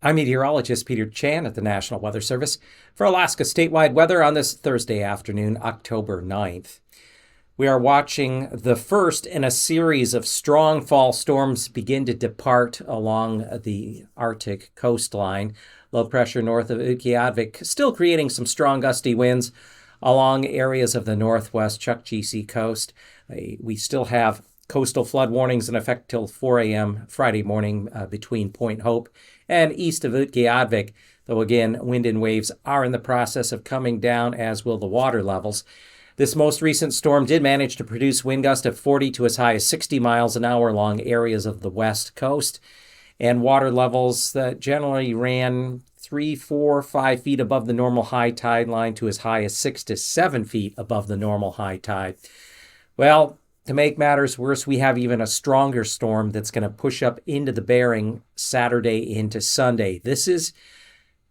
I'm meteorologist Peter Chan at the National Weather Service for Alaska statewide weather on this Thursday afternoon, October 9th. We are watching the first in a series of strong fall storms begin to depart along the Arctic coastline. Low pressure north of Utqiagvik still creating some strong gusty winds along areas of the northwest Chukchi coast. We still have coastal flood warnings in effect till 4 a.m. Friday morning between Point Hope and east of Utqiagvik, though again, wind and waves are in the process of coming down, as will the water levels. This most recent storm did manage to produce wind gusts of 40 to as high as 60 miles an hour along areas of the west coast, and water levels that generally ran 3, 4, 5 feet above the normal high tide line to as high as 6 to 7 feet above the normal high tide. Well, to make matters worse, we have even a stronger storm that's going to push up into the Bering Saturday into Sunday. This is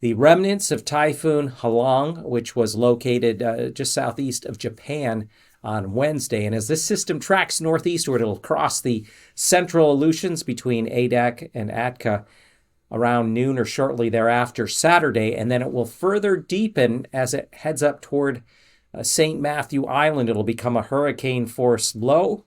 the remnants of Typhoon Halong, which was located just southeast of Japan on Wednesday. And as this system tracks northeastward, it'll cross the central Aleutians between Adak and Atka around noon or shortly thereafter Saturday, and then it will further deepen as it heads up toward St. Matthew Island. It'll become a hurricane force low,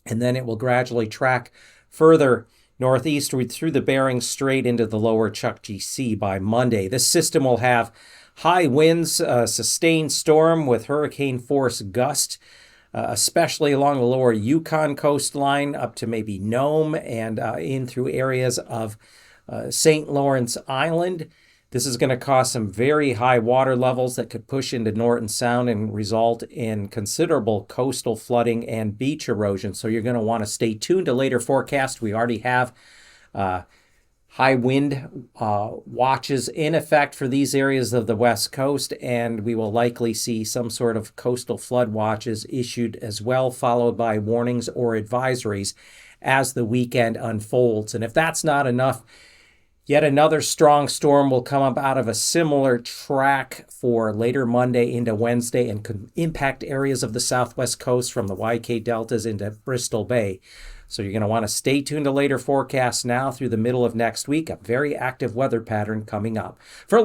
and then it will gradually track further northeastward through the Bering Strait into the lower Chukchi Sea by Monday. This system will have high winds, sustained storm with hurricane force gust, especially along the lower Yukon coastline up to maybe Nome and in through areas of St. Lawrence Island. This is going to cause some very high water levels that could push into Norton Sound and result in considerable coastal flooding and beach erosion. So you're going to want to stay tuned to later forecasts. We already have high wind watches in effect for these areas of the West Coast, and we will likely see some sort of coastal flood watches issued as well, followed by warnings or advisories as the weekend unfolds. And if that's not enough, yet another strong storm will come up out of a similar track for later Monday into Wednesday and could impact areas of the southwest coast from the YK deltas into Bristol Bay. So you're going to want to stay tuned to later forecasts now through the middle of next week. A very active weather pattern coming up. For